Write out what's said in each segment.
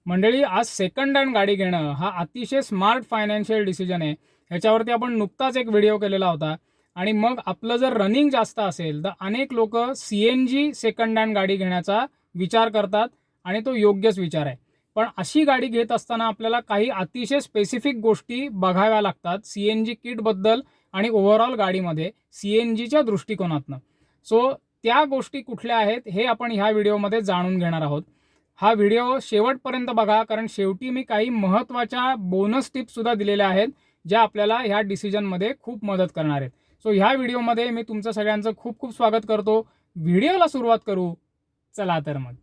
मंडळी, आज second hand गाडी घेणं हा अतिशय स्मार्ट फायनान्शियल डिसिजन आहे. ह्याच्यावरती आपण नुकताच एक व्हिडिओ केलेला होता. आणि मग आपलं जर रनिंग जास्त असेल तर अनेक लोक CNG सेकंड हँड गाडी घेण्याचा विचार करतात आणि तो योग्यच विचार आहे. पण अशी गाडी घेत असताना आपल्याला काही अतिशय स्पेसिफिक गोष्टी बघाव्या लागतात CNG किटबद्दल आणि ओव्हरऑल गाडीमध्ये CNGच्या दृष्टिकोनातनं. सो त्या गोष्टी कुठल्या आहेत हे आपण ह्या व्हिडिओमध्ये जाणून घेणार आहोत. हा व्हिडिओ शेवटपर्यंत बघा, कारण शेवटी मी काही महत्त्वाच्या बोनस टिप्ससुद्धा दिलेल्या आहेत, ज्या आपल्याला ह्या डिसिजनमध्ये खूप मदत करणार आहेत. सो ह्या व्हिडिओमध्ये मी तुमचं सगळ्यांचं खूप खूप स्वागत करतो. व्हिडिओला सुरुवात करू. चला तर मग.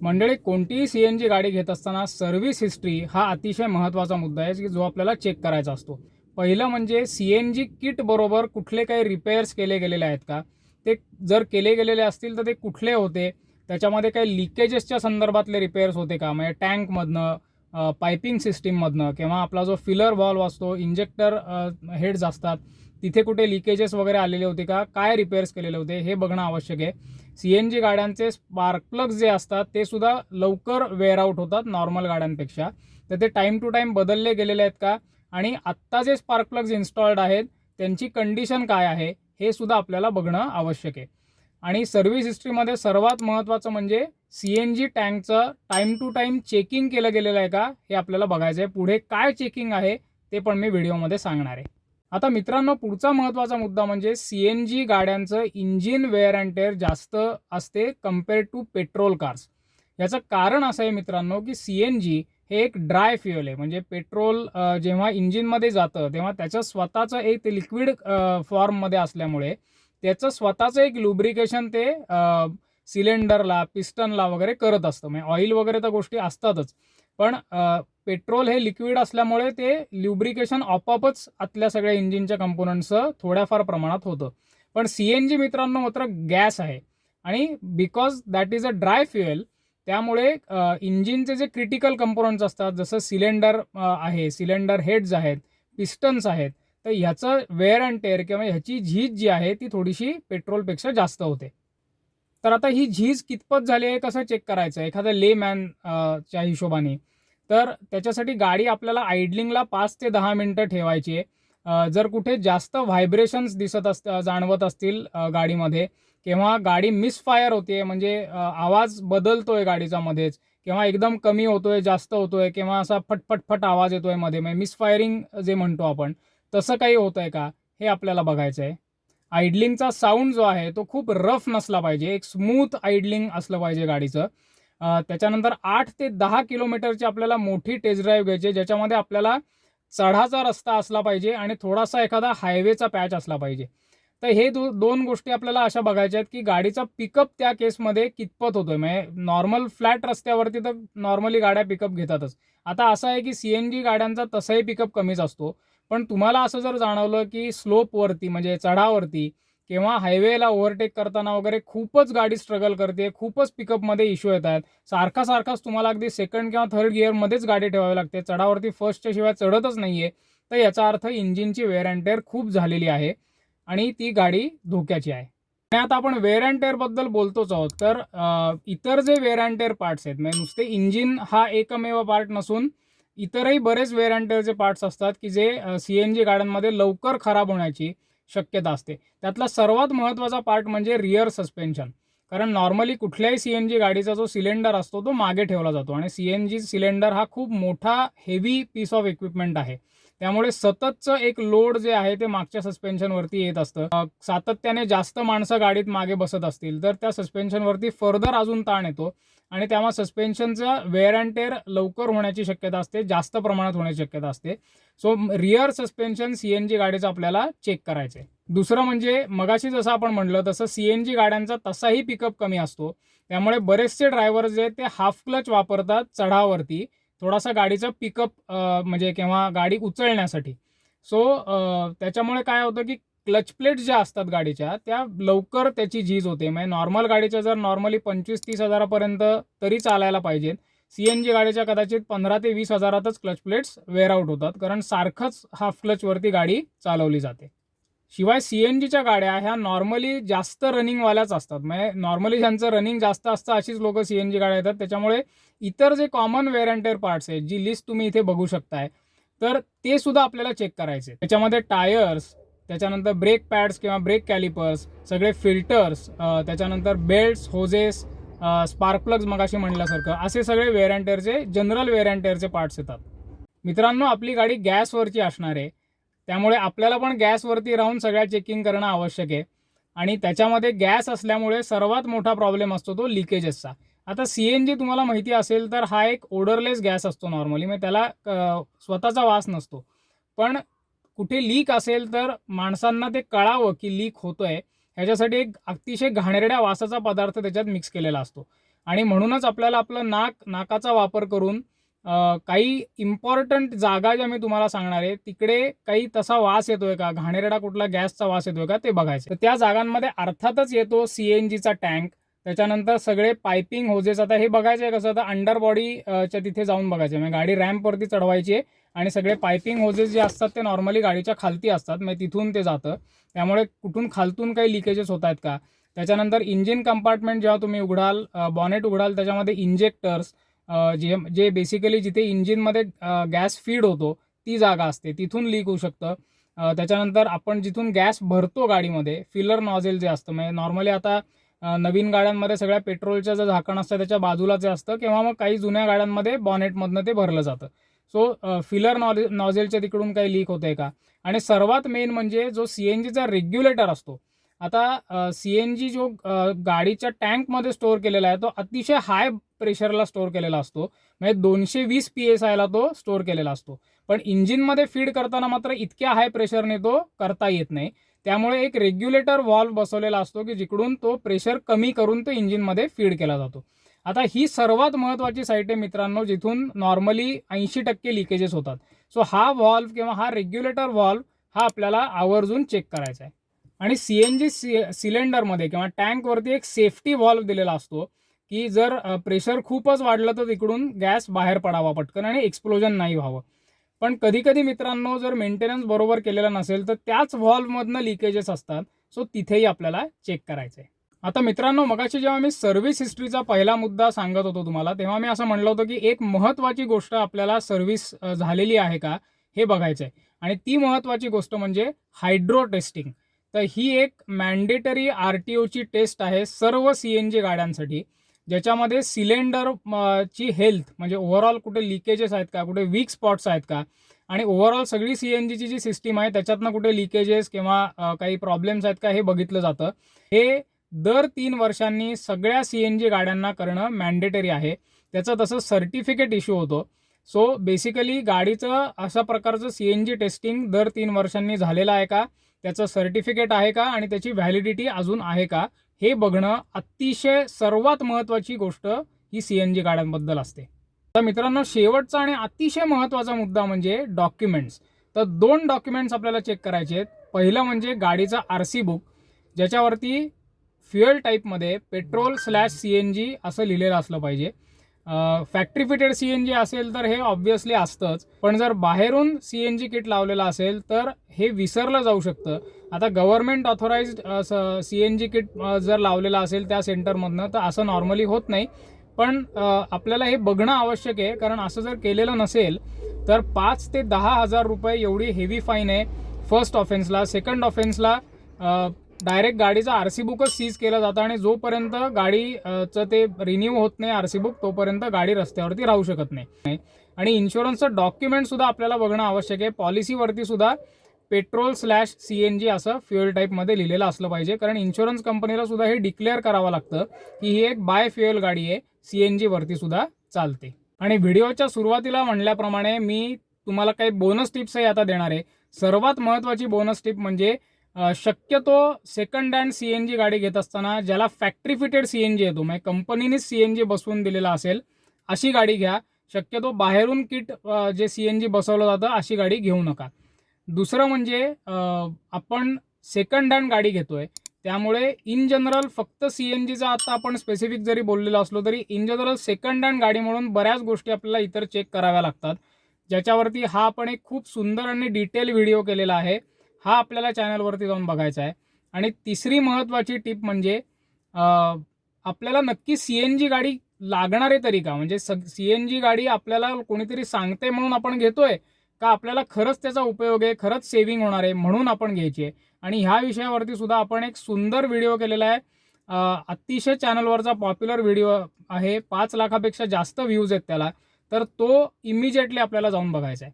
मंडळी, कोणतीही CNG गाडी घेत असताना सर्व्हिस हिस्ट्री हा अतिशय महत्त्वाचा मुद्दा आहे, की जो आपल्याला चेक करायचा असतो. पहिलं म्हणजे CNG किट बरोबर कुठले काही रिपेअर्स केले गेलेले आहेत का, ते जर केले गेलेले असतील तर ते कुठले होते, त्याच्यामध्ये काही लिकेजेसच्या संदर्भातले रिपेअर्स होते का, म्हणजे टँकमधनं, पायपिंग सिस्टीममधनं, किंवा आपला जो फिलर व्हॉल्व असतो, इंजेक्टर हेड्स असतात, तिथे कुठे लिकेजेस वगैरे आलेले होते का, काय रिपेअर्स केलेले होते हे बघणं आवश्यक आहे. CNG गाड्यांचे स्पार्क प्लग्स जे असतात ते सुद्धा लवकर वेअर आउट होतात नॉर्मल गाड्यांपेक्षा. तर ते टाईम टू टाईम बदलले गेलेले आहेत का, आणि आत्ता जे स्पार्क प्लग्स इन्स्टॉल्ड आहेत त्यांची कंडिशन काय आहे हे सुद्धा आपल्याला बघणं आवश्यक आहे. आणि सर्व्हिस हिस्ट्रीमध्ये सर्वात महत्त्वाचं म्हणजे CNG टँकचं टाईम टू टाईम चेकिंग केलं गेलेलं आहे का हे आपल्याला बघायचं आहे. पुढे काय चेकिंग आहे ते पण मी व्हिडिओमध्ये सांगणार आहे. आता मित्रांनो, पुढचा महत्त्वाचा मुद्दा म्हणजे CNG गाड्यांचं इंजिन वेअर अँड टेअर जास्त असते कम्पेअर टू पेट्रोल कार्स. याचं कारण असं आहे मित्रांनो, की CNG हे एक ड्राय फ्युएल आहे. म्हणजे पेट्रोल जेव्हा इंजिनमध्ये जातं तेव्हा त्याचं स्वतःचं एक ते लिक्विड फॉर्ममध्ये असल्यामुळे त्याचं स्वतःचं एक लुब्रिकेशन ते सिलेंडरला, पिस्टनला वगैरे करत असतं. म्हणजे ऑइल वगैरे तर गोष्टी असतातच, पण पेट्रोल हे लिक्विड असल्यामुळे ते ल्युब्रिकेशन आपोआपच आतल्या सगळ्या इंजिनच्या कंपोनंट्सचं थोड्याफार प्रमाणात होतं. पण CNG मित्रांनो मात्र गॅस आहे, आणि because that is a dry fuel, त्यामुळे इंजिनचे जे क्रिटिकल कंपोनंट्स असतात, जसं सिलेंडर आहे, सिलेंडर हेड्स आहेत, पिस्टन्स आहेत, तर ह्याचं वेअर अँड टेअर किंवा ह्याची झीज जी आहे ती थोडीशी पेट्रोलपेक्षा जास्त होते. तर आता ही झीज कितपत झाली आहे कसं चेक करायचं एखाद्या लेमॅन च्या हिशोबाने, तर त्याच्यासाठी गाडी आपल्याला आयडलिंगला 5 ते 10 मिनिटं ठेवायची आहे. जर कुठे जास्त व्हायब्रेशन्स जाणवत असतील गाडीमध्ये, किंवा गाडी मिसफायर होते, म्हणजे आवाज बदलतोय गाडीचा मध्येच, किंवा एकदम कमी होतोय, जास्त होतोय, किंवा असा फटफटफट आवाज येतोय मध्ये, म्हणजे मिसफायरिंग जे म्हणतो आपण, तसं काही होतंय का हे आपल्याला बघायचं आहे. आयडलिंगचा साऊंड जो आहे तो खूप रफ नसला पाहिजे, एक स्मूथ आयडलिंग असलं पाहिजे गाडीचं. त्याच्यानंतर 8 ते 10 किलोमीटरची आपल्याला मोठी टेस्ट ड्राईव्ह घ्यायची, ज्याच्यामध्ये आपल्याला चढाचा रस्ता असला पाहिजे आणि थोडासा एखादा हायवेचा पॅच असला पाहिजे. तर हे दोन गोष्टी आपल्याला अशा बघायच्या आहेत, की गाडीचा पिकअप त्या केसमध्ये कितपत होतोय. म्हणजे नॉर्मल फ्लॅट रस्त्यावरती तर नॉर्मली गाड्या पिकअप घेतातच. आता असं आहे की CNG गाड्यांचा तसाही पिकअप कमीच असतो. पण तुम्हाला असं जर जाणवलं की स्लोपवरती, म्हणजे चढावरती किंवा हायवेला ओव्हरटेक करताना वगैरे खूपच गाडी स्ट्रगल करते, खूपच पिकअपमध्ये इश्यू येत आहेत, सारखाच तुम्हाला अगदी सेकंड किंवा थर्ड गिअरमध्येच गाडी ठेवावी लागते, चढावरती फर्स्टच्या शिवाय चढतच नाहीये, तर याचा अर्थ इंजिनची वेअर अँड टेअर खूप झालेली आहे आणि ती गाडी धोक्याची आहे. आणि आता आपण वेअर अँड टेअर बद्दल बोलतोच आहोत, तर इतर जे वेअर अँड टेअर पार्ट्स आहेत, म्हणजे नुसते इंजिन हा एकमेव पार्ट नसून इतरही बरेच वेअर अँड टेअरचे पार्ट्स असतात, की जे CNG गाड्यांमध्ये लवकर खराब होण्याची शक्यता असते. त्यातला सर्वात महत्त्वाचा पार्ट म्हणजे रिअर सस्पेन्शन. कारण नॉर्मली कुठल्याही CNG गाडीचा जो सिलेंडर असतो तो मागे ठेवला जातो, आणि CNG सिलेंडर हा खूप मोठा हेवी पीस ऑफ इक्विपमेंट आहे. त्यामुळे सततचं एक लोड जे आहे ते मागच्या सस्पेन्शनवरती येत असतं. सातत्याने जास्त माणसं गाडीत मागे बसत असतील तर त्या सस्पेन्शनवरती फर्दर अजून ताण येतो, आणि त्यामुळे सस्पेन्शनचा वेअर अँड टेअर लवकर होण्याची शक्यता असते, जास्त प्रमाणात होण्याची शक्यता असते. सो रिअर सस्पेन्शन CNG गाडीचं आपल्याला चेक करायचं आहे. दुसरं म्हणजे मगाशी जसं आपण म्हटलं तसं CNG गाड्यांचा तसाही पिकअप कमी असतो. त्यामुळे बरेचसे ड्रायव्हर जे ते हाफ क्लच वापरतात चढावरती, थोडासा गाडीचं पिकअप म्हणजे किंवा गाडी उचलण्यासाठी. सो त्याच्यामुळे काय होतं की क्लच प्लेट्स ज्या असतात गाडीच्या त्या लवकर त्याची झीज होते. म्हणजे नॉर्मल गाडीच्या जर नॉर्मली 25-30 हजारापर्यंत तरी चालायला पाहिजेत, CNG गाडीच्या कदाचित 15 ते 20 हजारातच क्लच प्लेट्स वेअर आउट होतात, कारण सारखंच हाफ क्लचवरती गाडी चालवली जाते. शिवाय CNGच्या गाड्या ह्या नॉर्मली जास्त रनिंगवाल्याच असतात. म्हणजे नॉर्मली ज्यांचं रनिंग जास्त असतं अशीच लोकं CNG गाड्या येतात. त्याच्यामुळे इतर जे common wear and tear parts आहेत, जी लिस्ट तुम्ही इथे बघू शकताय, तर ते सुद्धा आपल्याला चेक करायचे. त्याच्यामध्ये टायर्स, त्याच्यानंतर ब्रेक पॅड्स किंवा ब्रेक कॅलिपर्स, सगळे फिल्टर्स, त्याच्यानंतर बेल्ट्स, होजेस, स्पार्क प्लग्स मगाशी म्हटल्यासारखं असे सगळे वेअर अँड टेअरचे जनरल वेअर अँड टेअरचे पार्ट्स येतात. मित्रांनो, आपली गाडी गॅसवरची असणार आहे, त्यामुळे आपल्याला पण गॅसवरती राहून सगळ्या चेकिंग करणं आवश्यक आहे. आणि त्याच्यामध्ये गॅस असल्यामुळे सर्वात मोठा प्रॉब्लेम असतो तो लिकेजेसचा. आता CNG तुम्हाला माहिती असेल तर हा एक ओडरलेस गॅस असतो नॉर्मली, म्हणजे त्याला स्वतःचा वास नसतो. पण कुठे लीक असेल तर माणसांना ते कळावं की लीक होतोय, ह्याच्यासाठी एक अतिशय घाणेरड्या वासाचा पदार्थ त्याच्यात मिक्स केलेला असतो. आणि म्हणूनच आपल्याला आपलं नाकाचा वापर करून काही इम्पॉर्टंट जागा ज्या मी तुम्हाला सांगणार आहे, तिकडे काही तसा वास येतोय का, घाणेरडा कुठला गॅसचा वास येतोय का ते बघायचं. तर त्या जागांमध्ये अर्थातच येतो CNGचा टँक, त्याच्यानंतर सगळे पायपिंग होजेस. आता हे बघायचं आहे कसं, आता अंडर बॉडीच्या तिथे जाऊन बघायचं, म्हणजे गाडी रॅम्पवरती चढवायची आहे आणि सगळे पायपिंग होजेस जे असतात ते नॉर्मली गाडीच्या खालती असतात, म्हणजे तिथून ते जातं. त्यामुळे कुठून खालतून काही लिकेजेस होत आहेत का. त्याच्यानंतर इंजिन कंपार्टमेंट जेव्हा तुम्ही उघडाल, बॉनेट उघडाल, त्याच्यामध्ये इंजेक्टर्स, जे बेसिकली जिथे इंजिनमध्ये गॅस फीड होतो ती जागा असते, तिथून लीक होऊ शकतं. त्याच्यानंतर आपण जिथून गॅस भरतो गाडीमध्ये, फिलर नॉझेल जे असतं, म्हणजे नॉर्मली आता नवीन गाड्यांमध्ये सगळ्या पेट्रोलचं जे झाकण असतं त्याच्या बाजूला जे असतं, किंवा मग काही जुन्या गाड्यांमध्ये बॉनेटमधनं ते भरलं जातं. सो फिलर नॉझेलच्या तिकडून काही लीक होतंय का. आणि सर्वात मेन म्हणजे जो CNGचा रेग्युलेटर असतो. आता CNG जो गाडीच्या टँकमध्ये स्टोअर केलेला आहे तो अतिशय हाय प्रेशरला स्टोअर केलेला असतो, म्हणजे 220 PSI ला तो स्टोअर केलेला असतो. पण इंजिनमध्ये फीड करताना मात्र इतक्या हाय प्रेशरने तो करता येत नाही. त्यामुळे एक रेग्युलेटर व्हॉल्व्ह बसवलेला असतो की जिकडून तो प्रेशर कमी करून तो इंजिनमध्ये फीड केला जातो. आता ही सर्वात महत्त्वाची साईट आहे मित्रांनो, जिथून नॉर्मली 80% लिकेजेस होतात. सो हा व्हॉल्व्ह किंवा हा रेग्युलेटर व्हॉल्व्ह हा आपल्याला आवर्जून चेक करायचा आहे. आणि CNG सिलेंडरमध्ये किंवा टँकवरती एक सेफ्टी व्हॉल्व्ह दिलेला असतो की जर प्रेशर खूपच वाढलं तर तिकडून गॅस बाहेर पडावा पटकन आणि एक्सप्लोजन नाही व्हावं. पण कधी कधी मित्रांनो, जर मेंटेनन्स बरोबर केलेला नसेल तर त्याच व्हॉल्व्हमधनं लिकेजेस असतात. सो तिथेही आपल्याला चेक करायचं आहे. आता मित्रांनो, मगाशी जेव्हा मी सर्व्हिस हिस्ट्रीचा पहिला मुद्दा सांगत होतो तुम्हाला, तेव्हा मी असं म्हणलं होतं की एक महत्त्वाची गोष्ट आपल्याला सर्व्हिस झालेली आहे का हे बघायचं आहे. आणि ती महत्त्वाची गोष्ट म्हणजे हायड्रो टेस्टिंग. तर ही एक मॅन्डेटरी RTOची टेस्ट आहे सर्व CNG गाड्यांसाठी, ज्याच्यामध्ये सिलेंडर ची हेल्थ, म्हणजे ओव्हरऑल कुठे लिकेजेस आहेत का, कुठे वीक स्पॉट्स आहेत का, आणि ओव्हरऑल सगळी CNGची जी सिस्टीम आहे त्याच्यातनं कुठे लिकेजेस किंवा काही प्रॉब्लेम्स आहेत का हे बघितलं जातं. हे दर 3 वर्षांनी सगळ्या CNG गाड्यांना करणं मॅन्डेटरी आहे. त्याचं तसं सर्टिफिकेट इश्यू होतो. सो बेसिकली गाडीचं अशा प्रकारचं CNG टेस्टिंग दर 3 वर्षांनी झालेलं आहे का, त्याचं सर्टिफिकेट आहे का आणि त्याची व्हॅलिडिटी अजून आहे का, हे बघणं अतिशय सर्वात महत्त्वाची गोष्ट ही CNG गाड्यांबद्दल असते. तर मित्रांनो, शेवटचा आणि अतिशय महत्त्वाचा मुद्दा म्हणजे डॉक्युमेंट्स. तर 2 डॉक्युमेंट्स आपल्याला चेक करायचे आहेत. पहिलं म्हणजे गाडीचा RC बुक, ज्याच्यावरती फ्युएल टाईपमध्ये पेट्रोल/CNG असं लिहिलेलं असलं पाहिजे. फॅक्टरी फिटेड CNG असेल तर हे ऑब्व्हियसली असतंच, पण जर बाहेरून CNG किट लावलेलं असेल तर हे विसरलं जाऊ शकतं. आता गव्हर्नमेंट ऑथोराइज्ड CNG किट जर लावलेलं असेल त्या सेंटरमधनं तर असं नॉर्मली होत नाही. पण आपल्याला हे बघणं आवश्यक आहे, कारण असं जर केलेलं नसेल तर 5 ते 10,000 रुपये एवढी हेवी फाईन आहे फर्स्ट ऑफेन्सला. सेकंड ऑफेन्सला डायरेक्ट गाडीचं RC बुकच सीज केलं जातं आणि जोपर्यंत गाडीचं ते रिन्यू होत नाही RC बुक, तोपर्यंत गाडी रस्त्यावरती राहू शकत नाही. आणि इन्शुरन्सचं डॉक्युमेंटसुद्धा आपल्याला बघणं आवश्यक आहे. पॉलिसीवरती सुद्धा पेट्रोल/CNG असं फ्युएल टाईपमध्ये लिहिलेलं असलं पाहिजे, कारण इन्शुरन्स कंपनीला सुद्धा हे डिक्लेअर करावं लागतं की ही एक बाय फ्युएल गाडी आहे, CNG वरती सुद्धा चालते. आणि व्हिडिओच्या सुरुवातीला म्हणल्याप्रमाणे मी तुम्हाला काही बोनस टिप्सही आता देणार आहे. सर्वात महत्त्वाची बोनस टिप म्हणजे शक्यतो सेकंड हँड CNG गाडी घेत असताना ज्याला फॅक्टरी फिटेड CNG येतो, म्हणजे कंपनीनेच CNG बसवून दिलेला असेल अशी गाडी घ्या. शक्यतो बाहेरून किट जे CNG बसवलं जातं अशी गाडी घेऊ नका. दुसरं म्हणजे आपण सेकंड हँड गाडी घेतोय, त्यामुळे इन जनरल फक्त CNGचा आता आपण स्पेसिफिक जरी बोललेलो असलो तरी इन जनरल सेकंड हँड गाडी म्हणून बऱ्याच गोष्टी आपल्याला इतर चेक कराव्या लागतात, ज्याच्यावरती हा आपण एक खूप सुंदर आणि डिटेल व्हिडिओ केलेला आहे. हा आपल्याला चॅनलवरती जाऊन बघायचा आहे. आणि तिसरी महत्त्वाची टिप म्हणजे आपल्याला नक्की CNG गाडी लागणार आहे तरी का? म्हणजे CNG गाडी आपल्याला कोणीतरी सांगते म्हणून आपण घेतोय का आपल्याला खरंच त्याचा उपयोग आहे, खरंच सेव्हिंग होणार आहे म्हणून आपण घ्यायची आहे? आणि ह्या विषयावरती सुद्धा आपण एक सुंदर व्हिडिओ केलेला आहे. अतिशय चॅनलवरचा पॉप्युलर व्हिडिओ आहे. 5 लाखापेक्षा जास्त व्ह्यूज आहेत त्याला. तर तो इमिजिएटली आपल्याला जाऊन बघायचा आहे.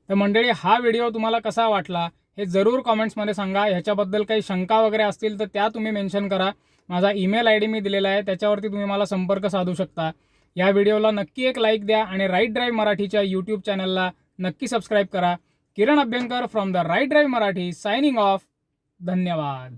तर मंडळी, हा व्हिडिओ तुम्हाला कसा वाटला हे जरूर कॉमेंट्समध्ये सांगा. ह्याच्याबद्दल काही शंका वगैरे असतील तर त्या तुम्ही मेन्शन करा. माझा ईमेल ID मी दिलेला आहे, त्याच्यावरती तुम्ही मला संपर्क साधू शकता. या व्हिडिओला नक्की एक लाईक द्या आणि राईट ड्राईव्ह मराठीच्या यूट्यूब चॅनलला नक्की सबस्क्राईब करा. Kiran Abhyankar from the right drive Marathi signing off. धन्यवाद.